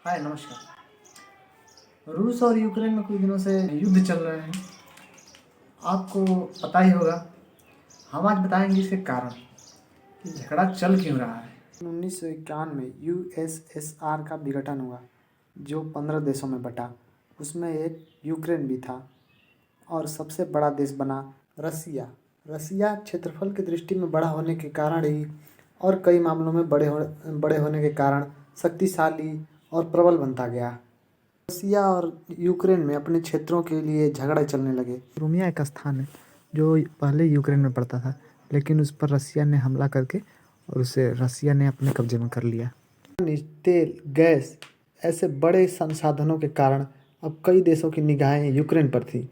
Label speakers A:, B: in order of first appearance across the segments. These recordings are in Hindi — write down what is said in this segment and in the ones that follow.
A: हाय नमस्कार। रूस और यूक्रेन में कुछ दिनों से युद्ध चल रहे हैं। आपको पता ही होगा। हम आज बताएंगे इसके कारण कि झगड़ा चल क्यों रहा है। 1951 में यूएसएसआर का विघटन हुआ जो 15 देशों में बटा। उसमें एक यूक्रेन भी था और सबसे बड़ा देश बना रसिया। रसिया क्षेत्रफल की दृष्टि में बड़ा होने के कारण ही और कई मामलों में बड़े होने के कारण शक्तिशाली और प्रबल बनता गया। रसिया और यूक्रेन में अपने क्षेत्रों के लिए झगड़े चलने लगे। क्रिमिया एक स्थान है जो पहले यूक्रेन में पड़ता था, लेकिन उस पर रसिया ने हमला करके और उसे रसिया ने अपने कब्जे में कर लिया। तेल, गैस ऐसे बड़े संसाधनों के कारण अब कई देशों की निगाहें यूक्रेन पर थी।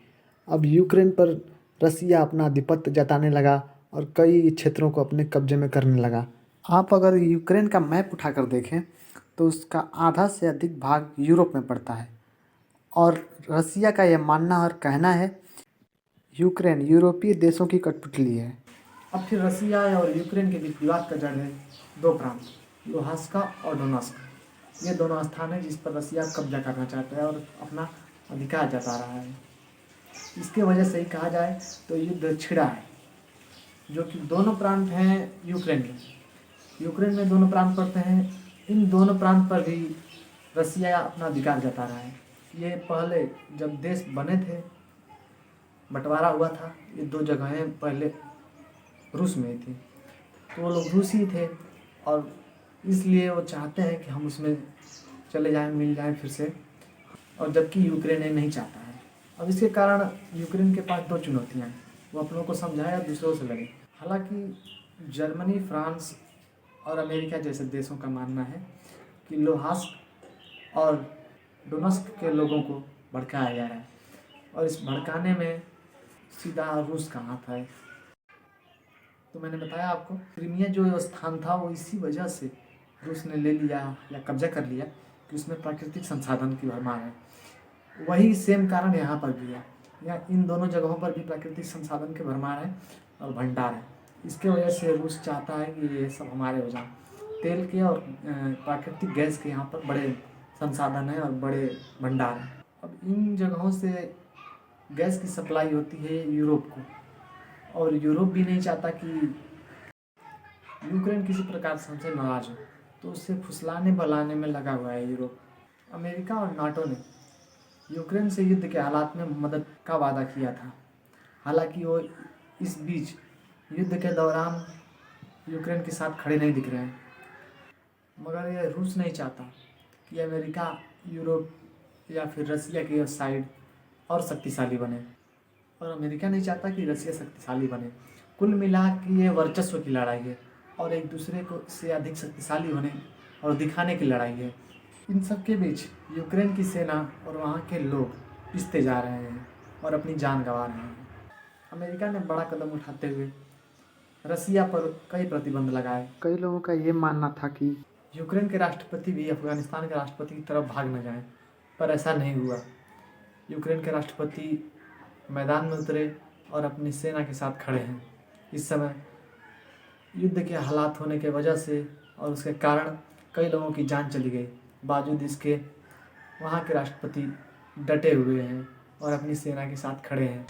A: अब यूक्रेन पर रसिया अपना आधिपत्य जताने लगा और कई क्षेत्रों को अपने कब्जे में करने लगा। आप अगर यूक्रेन का मैप उठाकर देखें तो उसका आधा से अधिक भाग यूरोप में पड़ता है और रसिया का यह मानना और कहना है यूक्रेन यूरोपीय देशों की कठपुतली है। अब फिर रसिया और यूक्रेन के बीच विवाद का जड़ है दो प्रांत, लुहांस्क और डोनेट्स्क। ये दोनों स्थान है जिस पर रसिया कब्जा करना चाहता है और अपना अधिकार जता रहा है। इसके वजह से ही कहा जाए तो युद्ध छिड़ा है, जो कि दोनों प्रांत हैं यूक्रेन में। यूक्रेन में दोनों प्रांत पड़ते हैं। इन दोनों प्रांत पर भी रसिया अपना अधिकार जता रहा है। ये पहले जब देश बने थे, बंटवारा हुआ था, ये दो जगहें पहले रूस में थी, तो वो लोग रूसी थे और इसलिए वो चाहते हैं कि हम उसमें चले जाएं, मिल जाएं फिर से, और जबकि यूक्रेन ये नहीं चाहता है। अब इसके कारण यूक्रेन के पास दो चुनौतियाँ हैं, वो अपनों को समझाए और दूसरों से लड़े। हालांकि जर्मनी, फ्रांस और अमेरिका जैसे देशों का मानना है कि लुहांस्क और डोनेट्स्क के लोगों को भड़काया जा रहा है और इस भड़काने में सीधा रूस का हाथ है। तो मैंने बताया आपको, क्रिमिया जो स्थान था वो इसी वजह से रूस ने ले लिया या कब्जा कर लिया कि उसमें प्राकृतिक संसाधन की भरमार है। वही सेम कारण यहाँ पर भी है। यहाँ इन दोनों जगहों पर भी प्राकृतिक संसाधन के भरमार है और भंडार है। इसके वजह से रूस चाहता है कि ये सब हमारे हो जाए। तेल के और प्राकृतिक गैस के यहाँ पर बड़े संसाधन हैं और बड़े भंडार हैं। अब इन जगहों से गैस की सप्लाई होती है यूरोप को, और यूरोप भी नहीं चाहता कि यूक्रेन किसी प्रकार से हमसे नाराज हो, तो उससे फुसलाने बलाने में लगा हुआ है यूरोप। अमेरिका और नाटो ने यूक्रेन से युद्ध के हालात में मदद का वादा किया था। हालांकि वो इस बीच युद्ध के दौरान यूक्रेन के साथ खड़े नहीं दिख रहे हैं, मगर ये रूस नहीं चाहता कि अमेरिका, यूरोप या फिर रसिया की साइड और शक्तिशाली बने, और अमेरिका नहीं चाहता कि रसिया शक्तिशाली बने। कुल मिला के ये वर्चस्व की लड़ाई है और एक दूसरे को से अधिक शक्तिशाली होने और दिखाने की लड़ाई है। इन सब के बीच यूक्रेन की सेना और वहाँ के लोग पिसते जा रहे हैं और अपनी जान गंवा रहे हैं। अमेरिका ने बड़ा कदम उठाते हुए रसिया पर कई प्रतिबंध लगाए। कई लोगों का ये मानना था कि यूक्रेन के राष्ट्रपति भी अफगानिस्तान के राष्ट्रपति की तरफ भाग न जाएं, पर ऐसा नहीं हुआ। यूक्रेन के राष्ट्रपति मैदान में उतरे और अपनी सेना के साथ खड़े हैं। इस समय युद्ध के हालात होने के वजह से और उसके कारण कई लोगों की जान चली गई, बावजूद इसके वहाँ के राष्ट्रपति डटे हुए हैं और अपनी सेना के साथ खड़े हैं।